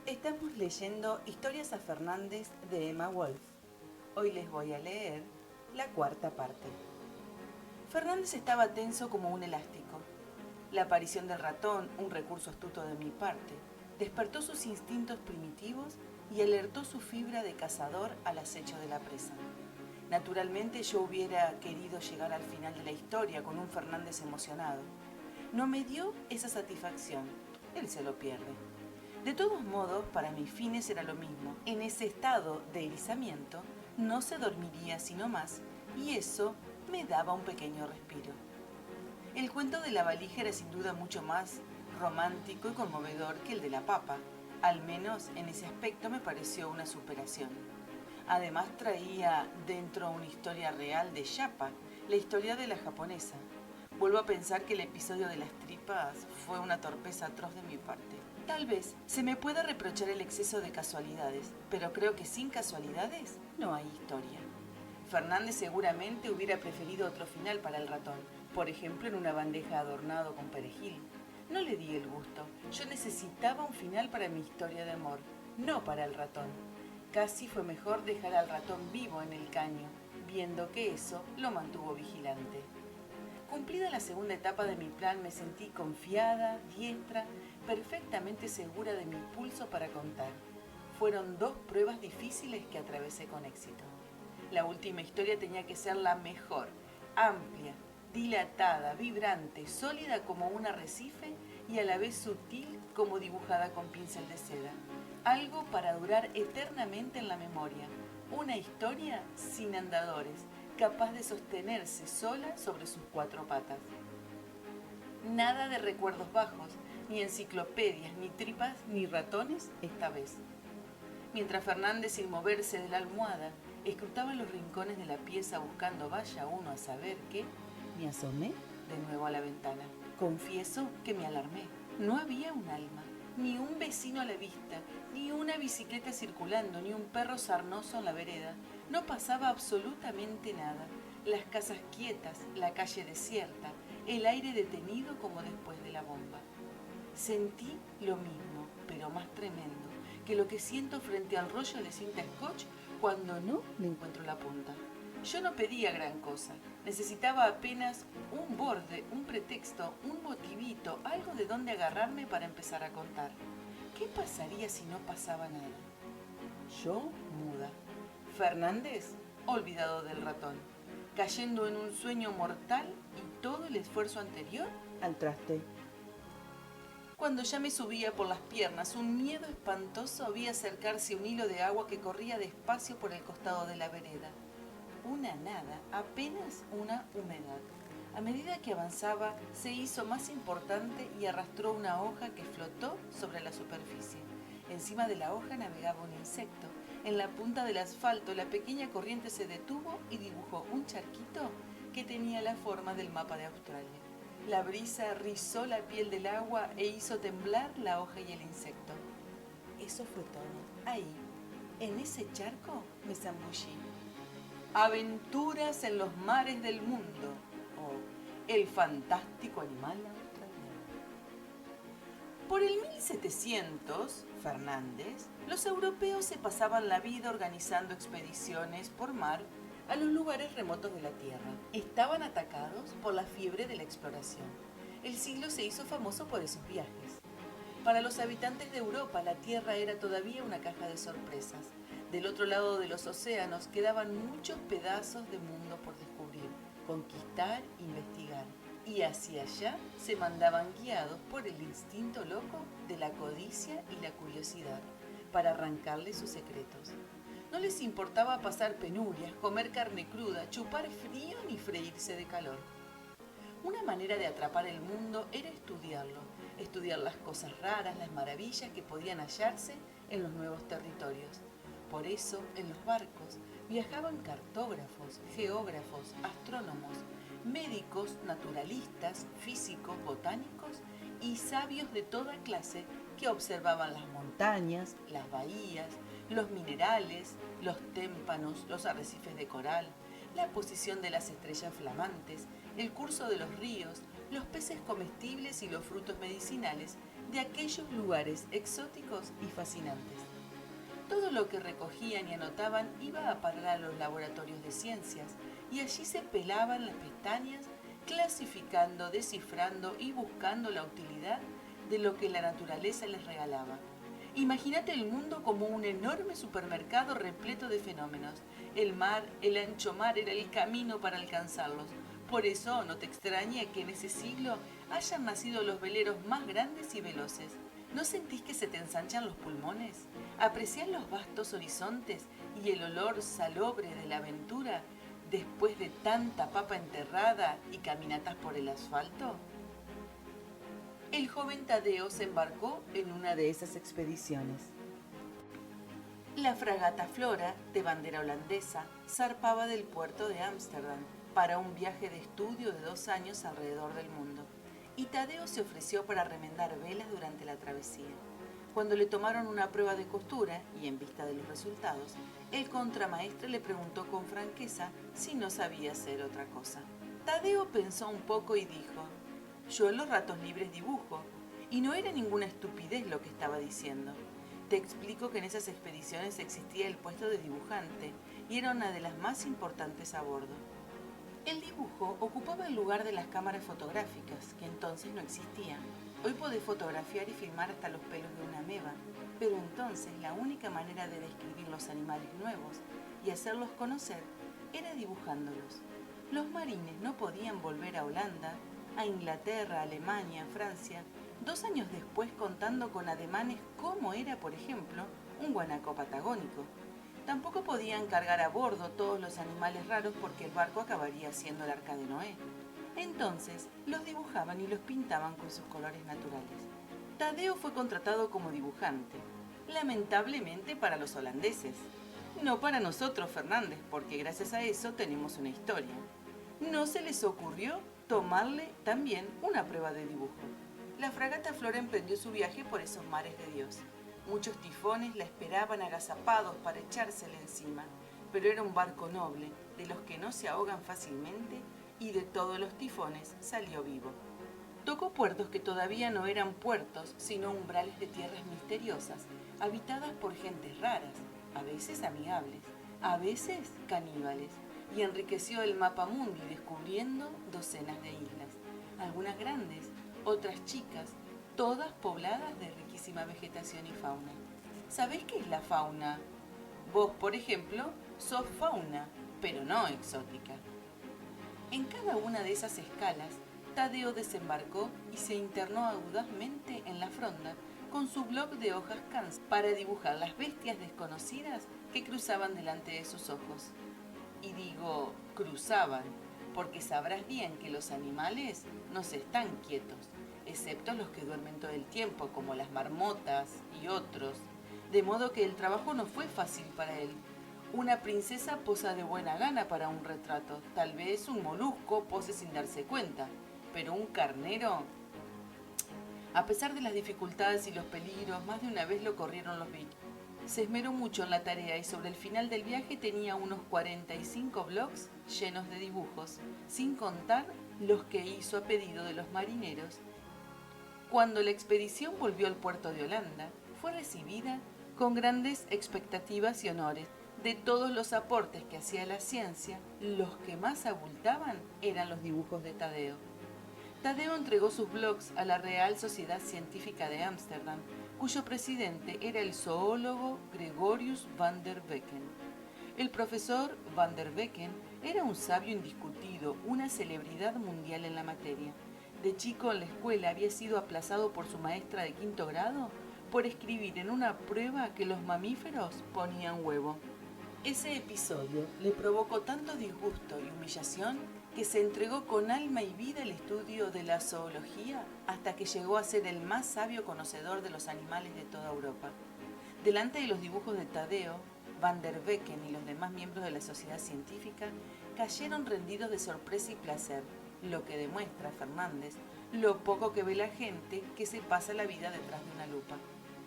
Estamos leyendo Historias a Fernández de Emma Wolf. Hoy les voy a leer la cuarta parte. Fernández estaba tenso como un elástico. La aparición del ratón, un recurso astuto de mi parte, despertó sus instintos primitivos y alertó su fibra de cazador al acecho de la presa. Naturalmente yo hubiera querido llegar al final de la historia con un Fernández emocionado. No me dio esa satisfacción. Él se lo pierde. De todos modos, para mis fines era lo mismo. En ese estado de erizamiento no se dormiría sino más, y eso me daba un pequeño respiro. El cuento de la valija era sin duda mucho más romántico y conmovedor que el de la papa. Al menos en ese aspecto me pareció una superación. Además traía dentro una historia real de Yapa, la historia de la japonesa. Vuelvo a pensar que el episodio de las tripas fue una torpeza atroz de mi parte. Tal vez se me pueda reprochar el exceso de casualidades, pero creo que sin casualidades no hay historia. Fernández seguramente hubiera preferido otro final para el ratón, por ejemplo en una bandeja adornado con perejil. No le di el gusto. Yo necesitaba un final para mi historia de amor, no para el ratón. Casi fue mejor dejar al ratón vivo en el caño, viendo que eso lo mantuvo vigilante. Cumplida la segunda etapa de mi plan, me sentí confiada, diestra, perfectamente segura de mi pulso para contar. Fueron 2 pruebas difíciles que atravesé con éxito. La última historia tenía que ser la mejor, amplia, dilatada, vibrante, sólida como un arrecife y a la vez sutil como dibujada con pincel de seda. Algo para durar eternamente en la memoria. Una historia sin andadores, capaz de sostenerse sola sobre sus 4 patas. Nada de recuerdos bajos, ni enciclopedias, ni tripas, ni ratones esta vez. Mientras Fernández, sin moverse de la almohada, escrutaba los rincones de la pieza buscando vaya uno a saber qué, me asomé de nuevo a la ventana. Confieso que me alarmé. No había un alma, ni un vecino a la vista, ni una bicicleta circulando, ni un perro sarnoso en la vereda. No pasaba absolutamente nada. Las casas quietas, la calle desierta, el aire detenido como después de la bomba. Sentí lo mismo, pero más tremendo, que lo que siento frente al rollo de cinta scotch cuando no le encuentro la punta. Yo no pedía gran cosa, necesitaba apenas un borde, un pretexto, un motivito, algo de donde agarrarme para empezar a contar. ¿Qué pasaría si no pasaba nada? Yo muda. Fernández, olvidado del ratón, cayendo en un sueño mortal y todo el esfuerzo anterior al traste. Cuando ya me subía por las piernas, un miedo espantoso vi acercarse un hilo de agua que corría despacio por el costado de la vereda. Una nada, apenas una humedad. A medida que avanzaba, se hizo más importante y arrastró una hoja que flotó sobre la superficie. Encima de la hoja navegaba un insecto. En la punta del asfalto, la pequeña corriente se detuvo y dibujó un charquito que tenía la forma del mapa de Australia. La brisa rizó la piel del agua e hizo temblar la hoja y el insecto. Eso fue todo. Ahí, en ese charco, me zambullí. Aventuras en los mares del mundo, o El fantástico animal australiano. Por el 1700, Fernández, los europeos se pasaban la vida organizando expediciones por mar a los lugares remotos de la Tierra. Estaban atacados por la fiebre de la exploración. El siglo se hizo famoso por esos viajes. Para los habitantes de Europa, la Tierra era todavía una caja de sorpresas. Del otro lado de los océanos quedaban muchos pedazos de mundo por descubrir, conquistar, investigar. Y hacia allá se mandaban guiados por el instinto loco de la codicia y la curiosidad, para arrancarle sus secretos. No les importaba pasar penurias, comer carne cruda, chupar frío ni freírse de calor. Una manera de atrapar el mundo era estudiarlo, estudiar las cosas raras, las maravillas que podían hallarse en los nuevos territorios. Por eso, en los barcos viajaban cartógrafos, geógrafos, astrónomos, médicos, naturalistas, físicos, botánicos y sabios de toda clase que observaban las montañas, las bahías, los minerales, los témpanos, los arrecifes de coral, la posición de las estrellas flamantes, el curso de los ríos, los peces comestibles y los frutos medicinales de aquellos lugares exóticos y fascinantes. Todo lo que recogían y anotaban iba a parar a los laboratorios de ciencias y allí se pelaban las pestañas clasificando, descifrando y buscando la utilidad de lo que la naturaleza les regalaba. Imagínate el mundo como un enorme supermercado repleto de fenómenos. El mar, el ancho mar era el camino para alcanzarlos. Por eso no te extrañe que en ese siglo hayan nacido los veleros más grandes y veloces. ¿No sentís que se te ensanchan los pulmones? ¿Apreciás los vastos horizontes y el olor salobre de la aventura después de tanta papa enterrada y caminatas por el asfalto? El joven Tadeo se embarcó en una de esas expediciones. La fragata Flora, de bandera holandesa, zarpaba del puerto de Ámsterdam para un viaje de estudio de 2 años alrededor del mundo, y Tadeo se ofreció para remendar velas durante la travesía. Cuando le tomaron una prueba de costura, y en vista de los resultados, el contramaestre le preguntó con franqueza si no sabía hacer otra cosa. Tadeo pensó un poco y dijo: yo en los ratos libres dibujo, y no era ninguna estupidez lo que estaba diciendo. Te explico que en esas expediciones existía el puesto de dibujante, y era una de las más importantes a bordo. El dibujo ocupaba el lugar de las cámaras fotográficas, que entonces no existían. Hoy podés fotografiar y filmar hasta los pelos de una ameba, pero entonces la única manera de describir los animales nuevos y hacerlos conocer era dibujándolos. Los marines no podían volver a Holanda, a Inglaterra, Alemania, Francia, 2 años después contando con ademanes como era, por ejemplo, un guanaco patagónico. Tampoco podían cargar a bordo todos los animales raros porque el barco acabaría siendo el Arca de Noé. Entonces los dibujaban y los pintaban con sus colores naturales. Tadeo fue contratado como dibujante, lamentablemente para los holandeses. No para nosotros, Fernández, porque gracias a eso tenemos una historia. No se les ocurrió tomarle también una prueba de dibujo. La fragata Flora emprendió su viaje por esos mares de Dios. Muchos tifones la esperaban agazapados para echársela encima, pero era un barco noble, de los que no se ahogan fácilmente, y de todos los tifones salió vivo. Tocó puertos que todavía no eran puertos, sino umbrales de tierras misteriosas, habitadas por gentes raras, a veces amigables, a veces caníbales, y enriqueció el mapa mundi descubriendo docenas de islas, algunas grandes, otras chicas, todas pobladas de riquísima vegetación y fauna. ¿Sabéis qué es la fauna? Vos, por ejemplo, sos fauna, pero no exótica. En cada una de esas escalas, Tadeo desembarcó y se internó audazmente en la fronda con su bloc de hojas cans para dibujar las bestias desconocidas que cruzaban delante de sus ojos. Y digo cruzaban, porque sabrás bien que los animales no se están quietos, excepto los que duermen todo el tiempo, como las marmotas y otros. De modo que el trabajo no fue fácil para él. Una princesa posa de buena gana para un retrato, tal vez un molusco pose sin darse cuenta, pero un carnero... A pesar de las dificultades y los peligros, más de una vez lo corrieron los bichos. Se esmeró mucho en la tarea y sobre el final del viaje tenía unos 45 blocs llenos de dibujos, sin contar los que hizo a pedido de los marineros. Cuando la expedición volvió al puerto de Holanda, fue recibida con grandes expectativas y honores. De todos los aportes que hacía la ciencia, los que más abultaban eran los dibujos de Tadeo. Tadeo entregó sus blogs a la Real Sociedad Científica de Ámsterdam, cuyo presidente era el zoólogo Gregorius van der Becken. El profesor van der Becken era un sabio indiscutido, una celebridad mundial en la materia. De chico en la escuela había sido aplazado por su maestra de 5º grado por escribir en una prueba que los mamíferos ponían huevo. Ese episodio le provocó tanto disgusto y humillación que se entregó con alma y vida al estudio de la zoología hasta que llegó a ser el más sabio conocedor de los animales de toda Europa. Delante de los dibujos de Tadeo, van der Becken y los demás miembros de la sociedad científica cayeron rendidos de sorpresa y placer, lo que demuestra, Fernández, lo poco que ve la gente que se pasa la vida detrás de una lupa.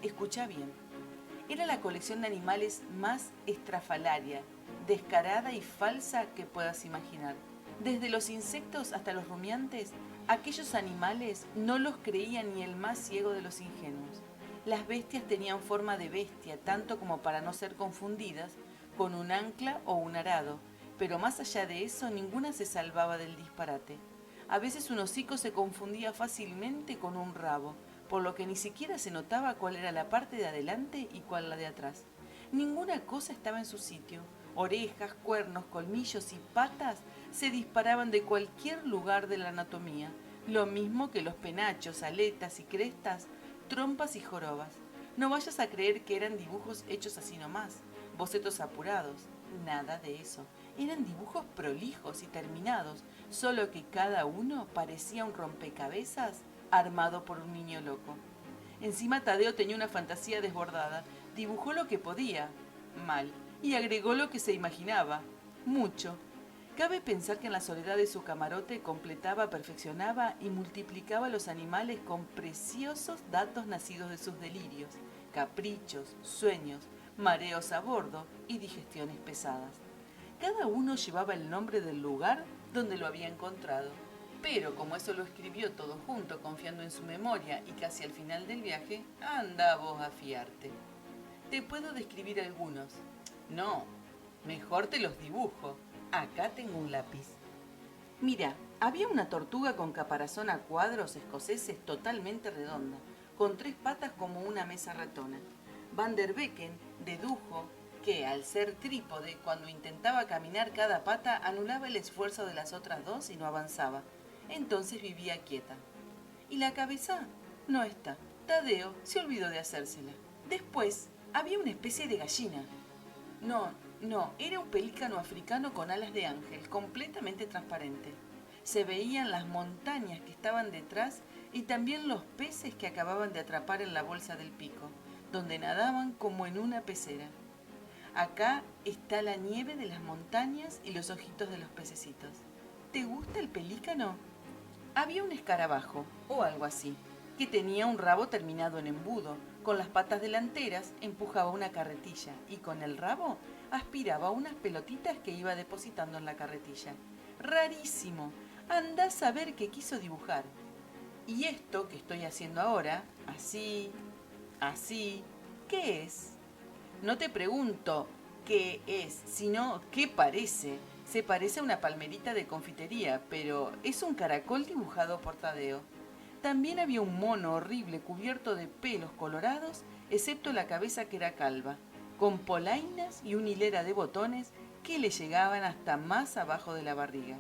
Escucha bien. Era la colección de animales más estrafalaria, descarada y falsa que puedas imaginar. Desde los insectos hasta los rumiantes, Aquellos animales no los creía ni el más ciego de los ingenuos. Las bestias tenían forma de bestia, tanto como para no ser confundidas con un ancla o un arado, pero más allá de eso ninguna se salvaba del disparate. A veces un hocico se confundía fácilmente con un rabo, por lo que ni siquiera se notaba cuál era la parte de adelante y cuál la de atrás. Ninguna cosa estaba en su sitio. Orejas, cuernos, colmillos y patas se disparaban de cualquier lugar de la anatomía, lo mismo que los penachos, aletas y crestas, trompas y jorobas. No vayas a creer que eran dibujos hechos así nomás, bocetos apurados. Nada de eso. Eran dibujos prolijos y terminados, solo que cada uno parecía un rompecabezas armado por un niño loco. Encima Tadeo tenía una fantasía desbordada. Dibujó lo que podía, mal, y agregó lo que se imaginaba, mucho. Cabe pensar que en la soledad de su camarote completaba, perfeccionaba y multiplicaba los animales con preciosos datos nacidos de sus delirios, caprichos, sueños, mareos a bordo y digestiones pesadas. Cada uno llevaba el nombre del lugar donde lo había encontrado. Pero como eso lo escribió todo junto, confiando en su memoria y casi al final del viaje, anda vos a fiarte. Te puedo describir algunos. No, mejor te los dibujo. Acá tengo un lápiz. Mira, había una tortuga con caparazón a cuadros escoceses totalmente redonda, con 3 patas como una mesa ratona. Van der Becken dedujo que, al ser trípode, cuando intentaba caminar cada pata anulaba el esfuerzo de las otras 2 y no avanzaba. Entonces vivía quieta. ¿Y la cabeza? No está. Tadeo se olvidó de hacérsela. Después había una especie de gallina. No, era un pelícano africano con alas de ángel, completamente transparente. Se veían las montañas que estaban detrás y también los peces que acababan de atrapar en la bolsa del pico, donde nadaban como en una pecera. Acá está la nieve de las montañas y los ojitos de los pececitos. ¿Te gusta el pelícano? Había un escarabajo, o algo así, que tenía un rabo terminado en embudo. Con las patas delanteras empujaba una carretilla y con el rabo aspiraba unas pelotitas que iba depositando en la carretilla. Rarísimo. Andá a saber qué quiso dibujar. Y esto que estoy haciendo ahora, así, ¿qué es? No te pregunto qué es, sino qué parece. Se parece a una palmerita de confitería, pero es un caracol dibujado por Tadeo. También había un mono horrible cubierto de pelos colorados, excepto la cabeza que era calva, con polainas y una hilera de botones que le llegaban hasta más abajo de la barriga.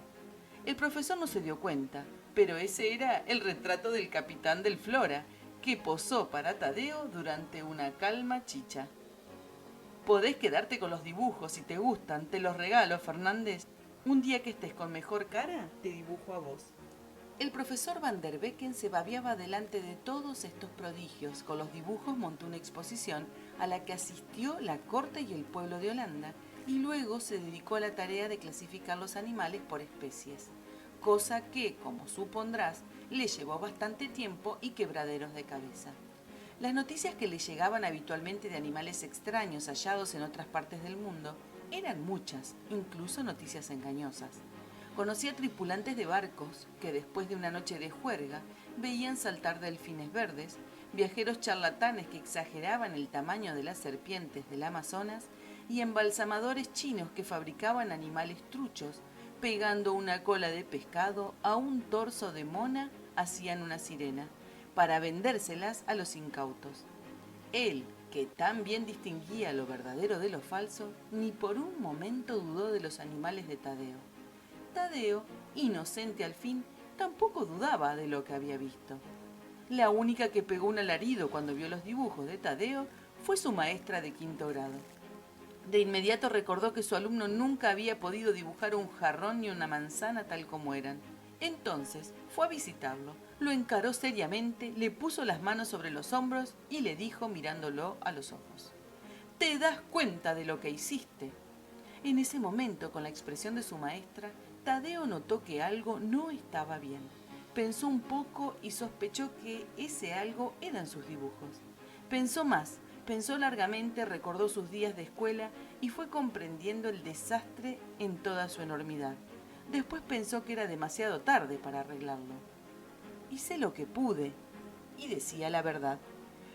El profesor no se dio cuenta, pero ese era el retrato del capitán del Flora, que posó para Tadeo durante una calma chicha. Podés quedarte con los dibujos si te gustan, te los regalo, Fernández. Un día que estés con mejor cara, te dibujo a vos. El profesor Van der Becken se babeaba delante de todos estos prodigios. Con los dibujos montó una exposición a la que asistió la corte y el pueblo de Holanda y luego se dedicó a la tarea de clasificar los animales por especies, cosa que, como supondrás, le llevó bastante tiempo y quebraderos de cabeza. Las noticias que le llegaban habitualmente de animales extraños hallados en otras partes del mundo eran muchas, incluso noticias engañosas. Conocía tripulantes de barcos que después de una noche de juerga veían saltar delfines verdes, viajeros charlatanes que exageraban el tamaño de las serpientes del Amazonas y embalsamadores chinos que fabricaban animales truchos, pegando una cola de pescado a un torso de mona, hacían una sirena para vendérselas a los incautos. Él, que tan bien distinguía lo verdadero de lo falso, ni por un momento dudó de los animales de Tadeo. Tadeo, inocente al fin, tampoco dudaba de lo que había visto. La única que pegó un alarido cuando vio los dibujos de Tadeo fue su maestra de 5º grado. De inmediato recordó que su alumno nunca había podido dibujar un jarrón ni una manzana tal como eran. Entonces fue a visitarlo, lo encaró seriamente, le puso las manos sobre los hombros y le dijo mirándolo a los ojos: «¿Te das cuenta de lo que hiciste?». En ese momento, con la expresión de su maestra, Tadeo notó que algo no estaba bien. Pensó un poco y sospechó que ese algo eran sus dibujos. Pensó más, pensó largamente, recordó sus días de escuela y fue comprendiendo el desastre en toda su enormidad. Después pensó que era demasiado tarde para arreglarlo. hice lo que pude. Y decía la verdad.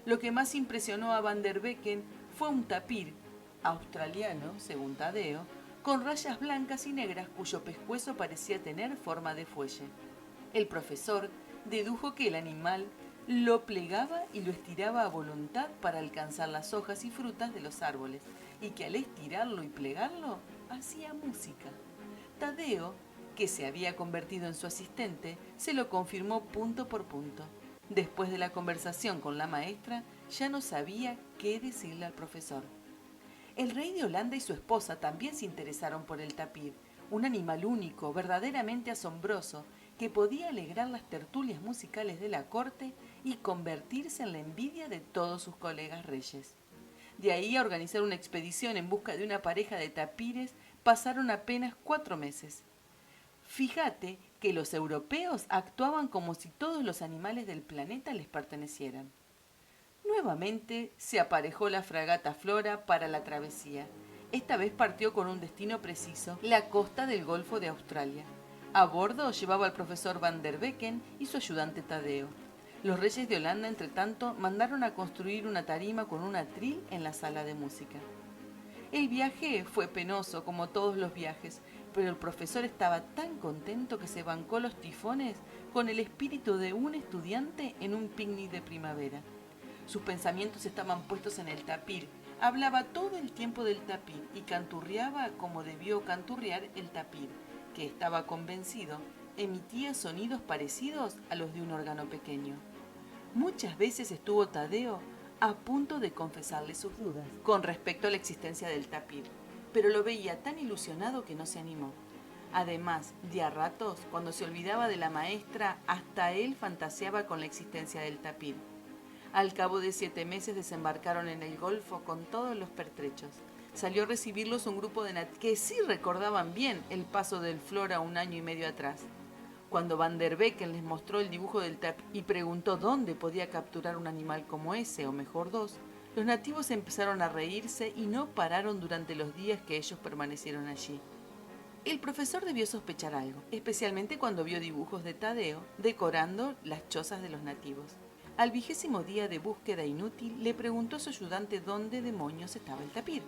Lo que más impresionó a Van der Becken fue un tapir, australiano, según Tadeo, con rayas blancas y negras cuyo pescuezo parecía tener forma de fuelle. El profesor dedujo que el animal lo plegaba y lo estiraba a voluntad para alcanzar las hojas y frutas de los árboles, y que al estirarlo y plegarlo hacía música. Tadeo, que se había convertido en su asistente, se lo confirmó punto por punto. Después de la conversación con la maestra, ya no sabía qué decirle al profesor. El rey de Holanda y su esposa también se interesaron por el tapir, un animal único, verdaderamente asombroso, que podía alegrar las tertulias musicales de la corte y convertirse en la envidia de todos sus colegas reyes. De ahí a organizar una expedición en busca de una pareja de tapires pasaron apenas 4 meses. Fíjate que los europeos actuaban como si todos los animales del planeta les pertenecieran. Nuevamente se aparejó la fragata Flora para la travesía. Esta vez partió con un destino preciso, la costa del Golfo de Australia. A bordo llevaba al profesor Van der Becken y su ayudante Tadeo. Los reyes de Holanda, entre tanto, mandaron a construir una tarima con un atril en la sala de música. El viaje fue penoso, como todos los viajes, pero el profesor estaba tan contento que se bancó los tifones con el espíritu de un estudiante en un picnic de primavera. Sus pensamientos estaban puestos en el tapir. Hablaba todo el tiempo del tapir y canturreaba como debió canturrear el tapir, que estaba convencido, emitía sonidos parecidos a los de un órgano pequeño. Muchas veces estuvo Tadeo a punto de confesarle sus dudas con respecto a la existencia del tapir, pero lo veía tan ilusionado que no se animó. Además, de a ratos, cuando se olvidaba de la maestra, hasta él fantaseaba con la existencia del tapir. Al cabo de 7 meses desembarcaron en el Golfo con todos los pertrechos. Salió a recibirlos un grupo de nativos que sí recordaban bien el paso del Flora 1 año y medio atrás. Cuando Van der Becken les mostró el dibujo del tapir y preguntó dónde podía capturar un animal como ese, o mejor 2, los nativos empezaron a reírse y no pararon durante los días que ellos permanecieron allí. El profesor debió sospechar algo, especialmente cuando vio dibujos de Tadeo decorando las chozas de los nativos. Al 20º día de búsqueda inútil, le preguntó a su ayudante dónde demonios estaba el tapir.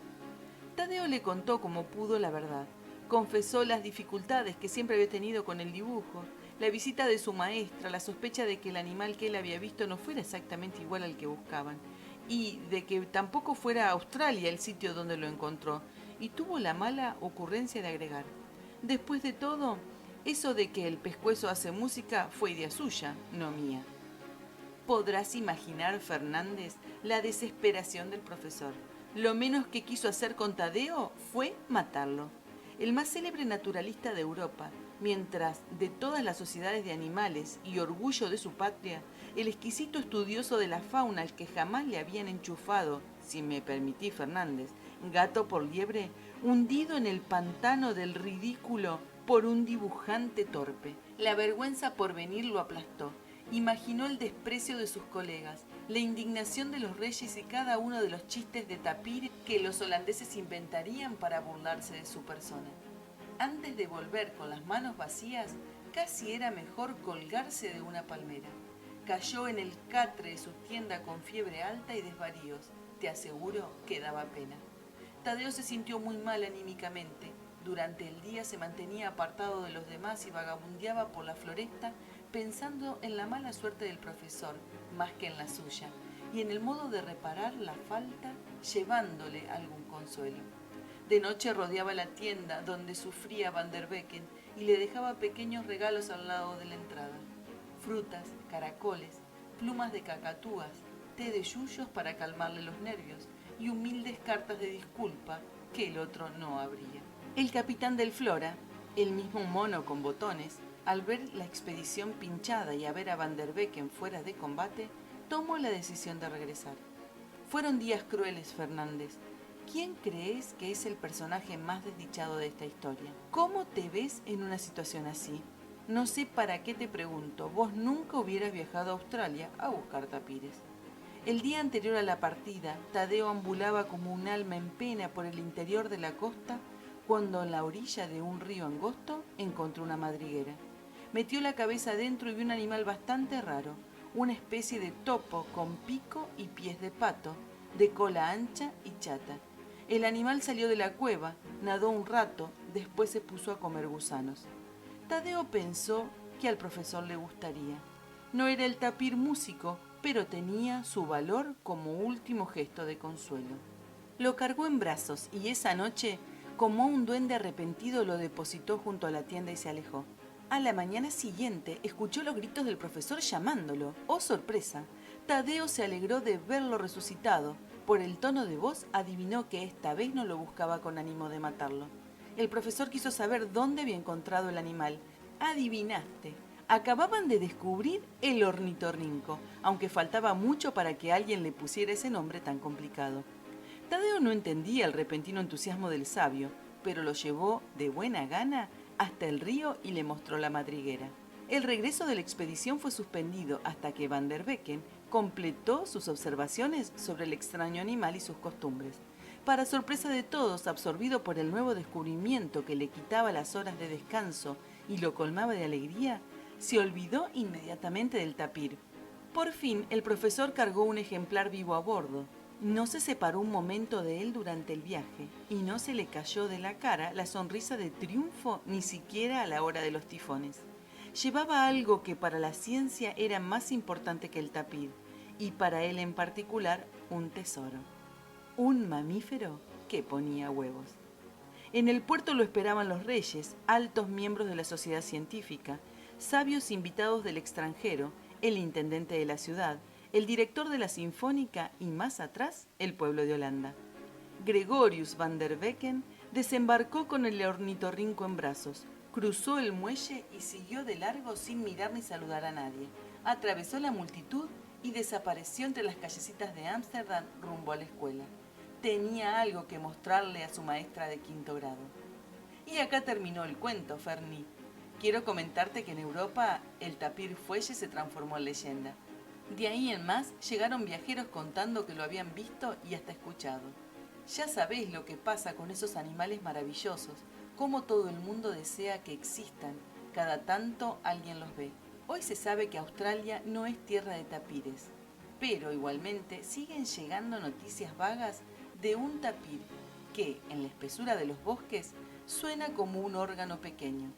Tadeo le contó como pudo la verdad. Confesó las dificultades que siempre había tenido con el dibujo, la visita de su maestra, la sospecha de que el animal que él había visto no fuera exactamente igual al que buscaban, y de que tampoco fuera Australia el sitio donde lo encontró, y tuvo la mala ocurrencia de agregar: después de todo, eso de que el pescuezo hace música fue idea suya, no mía. Podrás imaginar, Fernández, la desesperación del profesor. Lo menos que quiso hacer con Tadeo fue matarlo. El más célebre naturalista de Europa, mientras de todas las sociedades de animales y orgullo de su patria, el exquisito estudioso de la fauna al que jamás le habían enchufado, si me permití, Fernández, gato por liebre, hundido en el pantano del ridículo por un dibujante torpe. La vergüenza por venir lo aplastó. Imaginó el desprecio de sus colegas, la indignación de los reyes y cada uno de los chistes de tapir que los holandeses inventarían para burlarse de su persona. Antes de volver con las manos vacías, casi era mejor colgarse de una palmera. Cayó en el catre de su tienda con fiebre alta y desvaríos. Te aseguro que daba pena. Tadeo se sintió muy mal anímicamente. Durante el día se mantenía apartado de los demás y vagabundeaba por la floresta pensando en la mala suerte del profesor más que en la suya y en el modo de reparar la falta llevándole algún consuelo. De noche rodeaba la tienda donde sufría Van der Becken y le dejaba pequeños regalos al lado de la entrada: frutas, caracoles, plumas de cacatúas, té de yuyos para calmarle los nervios y humildes cartas de disculpa que el otro no abría. El capitán del Flora, el mismo mono con botones, al ver la expedición pinchada y a ver a Van der Becken fuera de combate, tomó la decisión de regresar. Fueron días crueles, Fernández. ¿Quién crees que es el personaje más desdichado de esta historia? ¿Cómo te ves en una situación así? No sé para qué te pregunto, vos nunca hubieras viajado a Australia a buscar tapires. El día anterior a la partida, Tadeo ambulaba como un alma en pena por el interior de la costa cuando en la orilla de un río angosto encontró una madriguera. Metió la cabeza adentro y vio un animal bastante raro, una especie de topo con pico y pies de pato, de cola ancha y chata. El animal salió de la cueva, nadó un rato, después se puso a comer gusanos. Tadeo pensó que al profesor le gustaría. No era el tapir músico, pero tenía su valor como último gesto de consuelo. Lo cargó en brazos y esa noche, como un duende arrepentido, lo depositó junto a la tienda y se alejó. A la mañana siguiente escuchó los gritos del profesor llamándolo. ¡Oh, sorpresa! Tadeo se alegró de verlo resucitado. Por el tono de voz adivinó que esta vez no lo buscaba con ánimo de matarlo. El profesor quiso saber dónde había encontrado el animal. Adivinaste. Acababan de descubrir el ornitorrinco, aunque faltaba mucho para que alguien le pusiera ese nombre tan complicado. Tadeo no entendía el repentino entusiasmo del sabio, pero lo llevó de buena gana hasta el río y le mostró la madriguera. El regreso de la expedición fue suspendido hasta que Van der Vecken completó sus observaciones sobre el extraño animal y sus costumbres. Para sorpresa de todos, absorbido por el nuevo descubrimiento que le quitaba las horas de descanso y lo colmaba de alegría, se olvidó inmediatamente del tapir. Por fin, el profesor cargó un ejemplar vivo a bordo. No se separó un momento de él durante el viaje y no se le cayó de la cara la sonrisa de triunfo ni siquiera a la hora de los tifones. Llevaba algo que para la ciencia era más importante que el tapir y para él en particular un tesoro. Un mamífero que ponía huevos. En el puerto lo esperaban los reyes, altos miembros de la sociedad científica, sabios invitados del extranjero, el intendente de la ciudad, el director de la Sinfónica y más atrás, el pueblo de Holanda. Gregorius van der Vecken desembarcó con el ornitorrinco en brazos, cruzó el muelle y siguió de largo sin mirar ni saludar a nadie. Atravesó la multitud y desapareció entre las callecitas de Ámsterdam rumbo a la escuela. Tenía algo que mostrarle a su maestra de quinto grado. Y acá terminó el cuento, Ferni. Quiero comentarte que en Europa el tapir fuelle se transformó en leyenda. De ahí en más llegaron viajeros contando que lo habían visto y hasta escuchado. Ya sabéis lo que pasa con esos animales maravillosos, cómo todo el mundo desea que existan, cada tanto alguien los ve. Hoy se sabe que Australia no es tierra de tapires, pero igualmente siguen llegando noticias vagas de un tapir que, en la espesura de los bosques, suena como un órgano pequeño.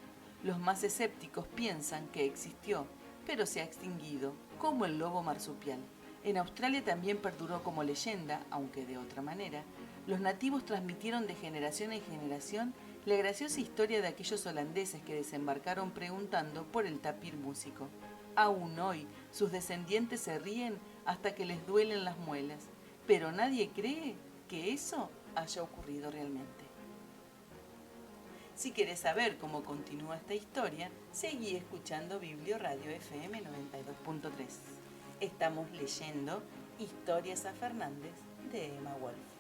Los más escépticos piensan que existió, pero se ha extinguido, como el lobo marsupial. En Australia también perduró como leyenda, aunque de otra manera. Los nativos transmitieron de generación en generación la graciosa historia de aquellos holandeses que desembarcaron preguntando por el tapir músico. Aún hoy, sus descendientes se ríen hasta que les duelen las muelas, pero nadie cree que eso haya ocurrido realmente. Si quieres saber cómo continúa esta historia, seguí escuchando Biblio Radio FM 92.3. Estamos leyendo Historias a Fernández de Emma Wolf.